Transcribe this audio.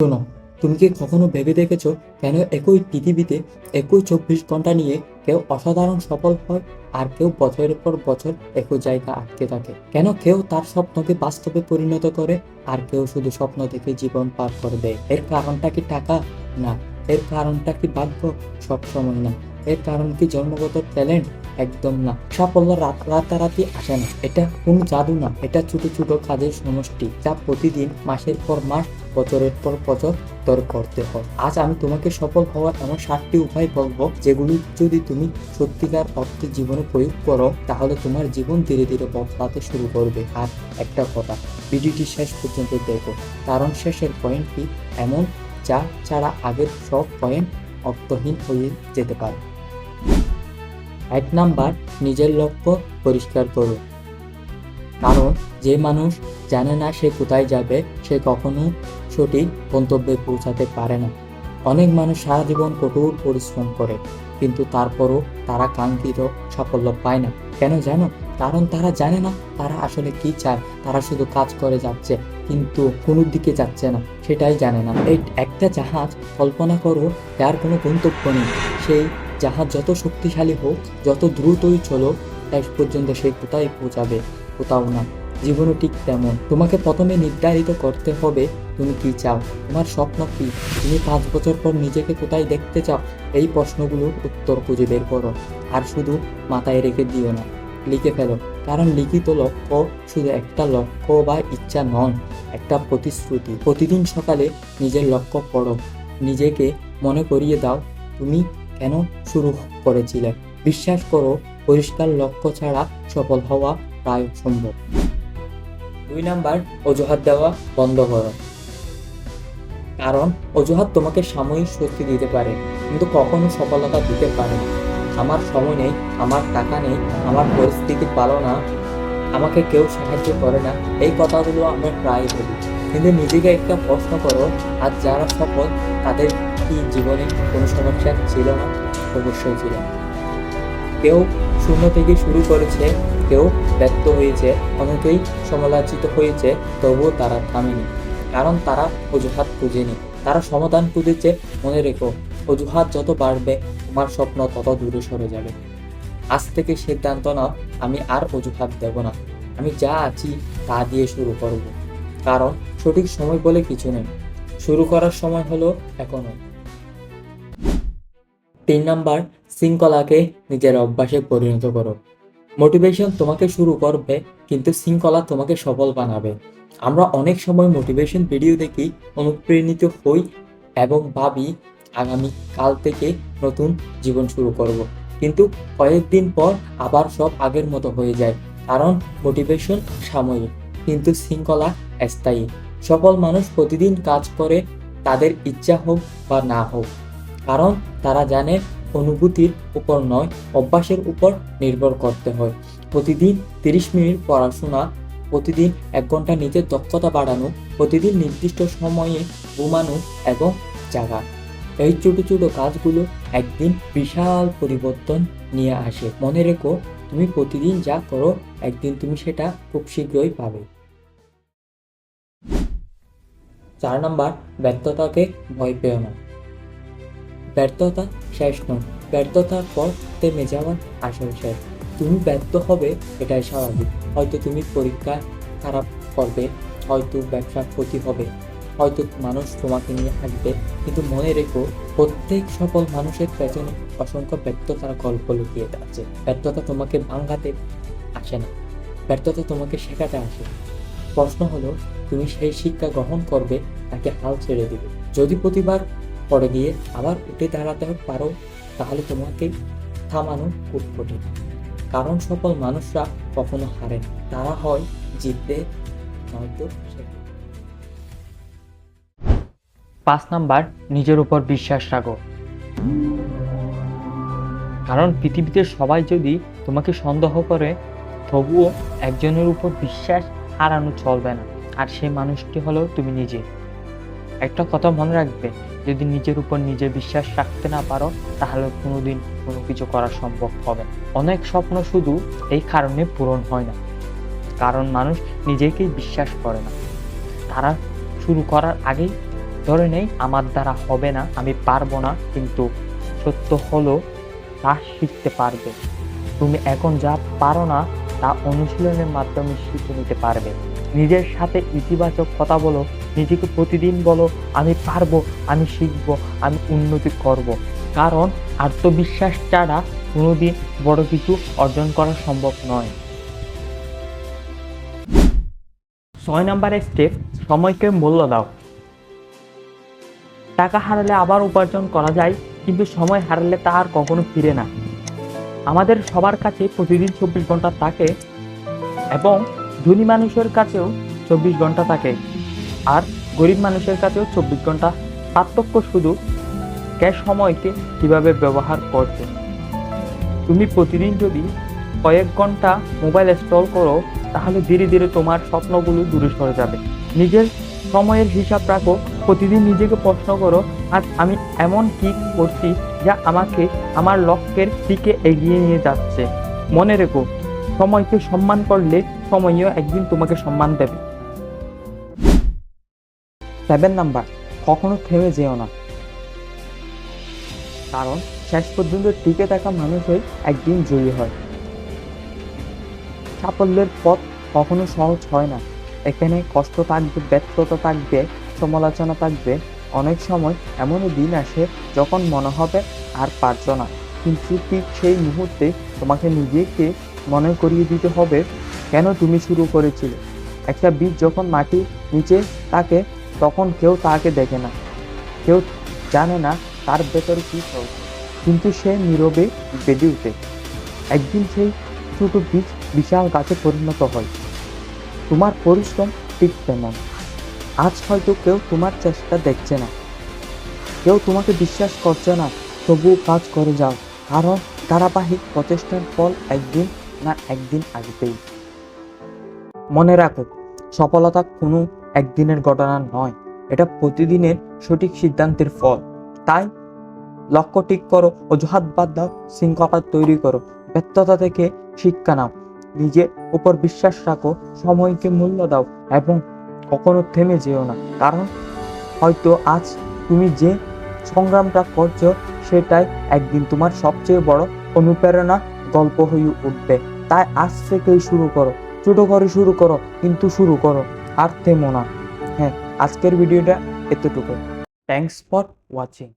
শোনো, তুমি কি কখনো ভেবে দেখেছো কেন একই পৃথিবীতে একই 24 ঘন্টা নিয়ে কেউ অসাধারণ সফল হয় আর কেউ বছরের পর বছর একই জায়গা আটকে থাকে? কেন কেউ তার স্বপ্নকে বাস্তবে পরিণত করে আর কেউ শুধু স্বপ্ন দেখে জীবন পার করে দেয়? এর কারণটা কি টাকা? না। এর কারণটা কি ভাগ্য? সব সময় না। এর কারণ কি জন্মগত ট্যালেন্ট? একদম না। সাফল্য রাতারাতি আসে না। এটা কোনো জাদু না, এটা ছোট ছোট কাজের সমষ্টি যা প্রতিদিন মাসের পর মাস বছরের পর বছর ধরে করতে হয়। আজ আমি তোমাকে সফল হওয়ার এমন 7টি উপায় বলবো যেগুলি যদি তুমি সত্যিকার অর্থে জীবনে প্রয়োগ করো তাহলে তোমার জীবন ধীরে ধীরে বদলাতে শুরু করবে। আর একটা কথা, ভিডিওটি শেষ পর্যন্ত দেখো, কারণ শেষের পয়েন্টটি এমন যা ছাড়া আগের সব পয়েন্ট অর্থহীন হয়ে যেতে পারে। 1 নাম্বার, নিজের লক্ষ্য পরিষ্কার করো। কারণ যে মানুষ জানে না সে কোথায় যাবে সে কখনো সঠিক গন্তব্যে পৌঁছাতে পারে না। অনেক মানুষ সারা জীবন কঠোর পরিশ্রম করে কিন্তু তারপরও তারা কাঙ্ক্ষিত সাফল্য পায় না। কেন জানো? কারণ তারা জানে না তারা আসলে কি চায়। তারা শুধু কাজ করে যাচ্ছে কিন্তু কোনো দিকে যাচ্ছে না, সেটাই জানে না। এই একটা জাহাজ কল্পনা করো যার কোনো গন্তব্য নেই। সেই জাহাজ যত শক্তিশালী হোক, যত দ্রুতই চলো, শেষ পর্যন্ত সে কোথায় পৌঁছাবে? কোথাও না। জীবনও ঠিক তেমন। তোমাকে প্রথমে নির্ধারিত করতে হবে তুমি কি চাও, তোমার স্বপ্ন কি, তুমি 5 বছর পর নিজেকে কোথায় দেখতে চাও। এই প্রশ্নগুলোর উত্তর খুঁজে বের করো আর শুধু মাথায় রেখে দিও না, লিখে ফেলো। কারণ লিখিত লক্ষ্য শুধু একটা লক্ষ্য বা ইচ্ছা নয়, একটা প্রতিশ্রুতি। প্রতিদিন সকালে নিজের লক্ষ্য পড়ো, নিজেকে মনে করিয়ে দাও তুমি কেন শুরু করেছিলে। বিশ্বাস করো, পরিষ্কার লক্ষ্য ছাড়া সফল হওয়া প্রায় অসম্ভব। 2 নাম্বার, অজুহাত দেওয়া বন্ধ করো। কারণ অজুহাত তোমাকে সাময়িক স্বস্তি দিতে পারে কিন্তু কখনো সফলতা দিতে পারে না। আমার সময় নেই, আমার টাকা নেই, আমার পরিস্থিতি ভালো না, আমাকে কেউ সাহায্য করে না, এই কথাগুলো আমরা প্রায় বলি। কিন্তু নিজেকে একটা প্রশ্ন করো, আর যারা সফল তাদের কি জীবনে কোনো সমস্যা ছিল না? অবশ্যই ছিল। কেউ শূন্য থেকে শুরু করেছে, কেউ ব্যর্থ হয়েছে, অনেকেই সমালোচিত হয়েছে, তবুও তারা থামেনি। কারণ তারা অজুহাত খুঁজেনি, তারা সমাধান খুঁজেছে। মনে রেখো, অজুহাত যত বাড়বে তোমার স্বপ্ন তত দূরে সরে যাবে। আজ থেকে সিদ্ধান্ত নাও, আমি আর অজুহাত দেব না, আমি যা আছি তা দিয়ে শুরু করব। কারণ সঠিক সময় বলে কিছু নেই, শুরু করার সময় হলো এখনো। 3 নাম্বার, শৃঙ্খলাকে নিজের অভ্যাসে পরিণত করো। মোটিভেশন তোমাকে শুরু করবে কিন্তু শৃঙ্খলা তোমাকে সফল বানাবে। আমরা অনেক সময় মোটিভেশন ভিডিও দেখি, অনুপ্রাণিত হই এবং ভাবি আগামী কাল থেকে নতুন জীবন শুরু করব। কিন্তু কয়েকদিন পর আবার সব আগের মতো হয়ে যায়। কারণ মোটিভেশন সাময়িক কিন্তু শৃঙ্খলা স্থায়ী। সফল মানুষ প্রতিদিন কাজ করে, তাদের ইচ্ছা হোক বা না হোক। কারণ তারা জানে অনুভূতির উপর নয়, অভ্যাসের উপর নির্ভর করতে হয়। প্রতিদিন 30 মিনিট পড়াশোনা, প্রতিদিন 1 ঘন্টা নিজের দক্ষতা বাড়ানো, প্রতিদিন নির্দিষ্ট সময়ে ঘুমানো এবং জাগা। এই ছোট ছোট কাজগুলো একদিন বিশাল পরিবর্তন নিয়ে আসে। মনে রেখো, তুমি প্রতিদিন যা করো একদিন তুমি সেটা খুব শীঘ্রই পাবে। 4 নাম্বার, ব্যর্থতাকে ভয় পেও না। ব্যর্থতা শেষ নয়, ব্যর্থতার পর থেমে যাওয়ার আসল শেষ। তুমি ব্যর্থ হবে, এটাই স্বাভাবিক। হয়তো তুমি পরীক্ষায় খারাপ করবে, হয়তো ব্যবসার ক্ষতি হবে, হয়তো মানুষ তোমাকে নিয়ে হাসবে, কিন্তু মনে রেখো প্রত্যেক সফল মানুষের পেছনে অসংখ্য ব্যর্থতার গল্প লুকিয়ে আছে। ব্যর্থতা তোমাকে ভাঙাতে আসে না, ব্যর্থতা তোমাকে শেখাতে আসে। প্রশ্ন হলো, তুমি সেই শিক্ষা গ্রহণ করবে নাকি হাল ছেড়ে দিবে? যদি প্রতিবার পড়ে গিয়ে আবার উঠে দাঁড়াতে পারো তাহলে তোমাকে থামানো খুব কঠিন। কারণ সফল মানুষরা কখনো হারে না, তারা হয় জিততে নয়তো শেখে। 5 নাম্বার, নিজের উপর বিশ্বাস রাখো। কারণ পৃথিবীতে সবাই যদি তোমাকে সন্দেহ করে তবুও একজনের উপর বিশ্বাস হারানো চলবে না, আর সেই মানুষটি হলো তুমি নিজে। একটা কথা মনে রাখবে, যদি নিজের উপর নিজে বিশ্বাস রাখতে না পারো তাহলে কোনোদিন কোনো কিছু করা সম্ভব হবে না। অনেক স্বপ্ন শুধু এই কারণে পূরণ হয় না কারণ মানুষ নিজেকেই বিশ্বাস করে না। তারা শুরু করার আগেই ধরে নেই আমার দ্বারা হবে না, আমি পারবো না, কিন্তু সত্য হলো তা শিখতে পারবে। তুমি এখন যা পারো না তা অনুশীলনের মাধ্যমে শিখে নিতে পারবে। নিজের সাথে ইতিবাচক কথা বলো, নিজেকে প্রতিদিন বলো আমি পারবো, আমি শিখবো, আমি উন্নতি করব। কারণ আত্মবিশ্বাস ছাড়া কোনোদিন বড় কিছু অর্জন করা সম্ভব নয়। 6 নম্বরের স্টেপ, সময়কে মূল্য দাও। টাকা হারালে আবার উপার্জন করা যায়, কিন্তু সময় হারালে তা আর কখনো ফিরে না। আমাদের সবার কাছে প্রতিদিন 24 ঘন্টা থাকে এবং ধনী মানুষের কাছেও 24 ঘন্টা থাকে, আর গরিব মানুষের কাছেও 24 ঘন্টা। পার্থক্য শুধু কে সময়কে কিভাবে ব্যবহার করছে। তুমি প্রতিদিন যদি কয়েক ঘন্টা মোবাইল স্ক্রল করো, তাহলে ধীরে ধীরে তোমার স্বপ্নগুলো দূরে সরে যাবে। নিজের সময়ের হিসাব রাখো, প্রতিদিন নিজেকে প্রশ্ন করো, আজ আমি এমন কি করছি যা আমাকে আমার লক্ষ্যের দিকে এগিয়ে নিয়ে যাচ্ছে। মনে রেখো, সময়কে সম্মান করলে সময়ও একদিন তোমাকে সম্মান দেবে। 7 নাম্বার, কখনো থেমে যেও না। কারণ শেষ পর্যন্ত টিকে থাকা মানুষই একদিন জয়ী হয়। সাফল্যের পথ কখনো সহজ হয় না। এখানে কষ্ট থাকবে, ব্যর্থতা থাকবে, সমালোচনা থাকবে। অনেক সময় এমনও দিন আসে যখন মনে হবে আর পারছো না, কিন্তু ঠিক সেই মুহূর্তে তোমাকে নিজেকে মনে করিয়ে দিতে হবে কেন তুমি শুরু করেছিলে। একটা বীজ যখন মাটির নিচে থাকে তখন কেউ তাকে দেখে না, কেউ জানে না তার ভেতরে কি চলছে, কিন্তু সে নীরবে বেঁধে উঠে। একদিন সেই ছোট বীজ বিশাল গাছে পরিণত হয়। তোমার পরিশ্রম ঠিক তেমন। আজ হয়তো কেউ তোমার চেষ্টা দেখছে না, কেউ তোমাকে বিশ্বাস করছে না, তবুও কাজ করে যাও, কারণ ধারাবাহিক প্রচেষ্টার ফল একদিন না একদিন আসবেই। মনে রাখো, সফলতা কোনো একদিনের ঘটনা নয়, এটা প্রতিদিনের সঠিক সিদ্ধান্তের ফল। তাই লক্ষ্য ঠিক করো, অজুহাত বাদ দাও, শৃঙ্খলা তৈরি করো, ব্যর্থতা থেকে শিক্ষা নাও, নিজের উপর বিশ্বাস রাখো, সময়কে মূল্য দাও এবং কখনো থেমে যেও না। কারণ হয়তো আজ তুমি যে সংগ্রামটা করছো সেটাই একদিন তোমার সবচেয়ে বড় অনুপ্রেরণা গল্প হয়ে উঠবে। তাই আজ থেকেই শুরু করো, ছোট করে শুরু করো, কিন্তু শুরু করো, আর থেমো না। হ্যাঁ, আজকের ভিডিওটা এতটুকু। Thanks for watching.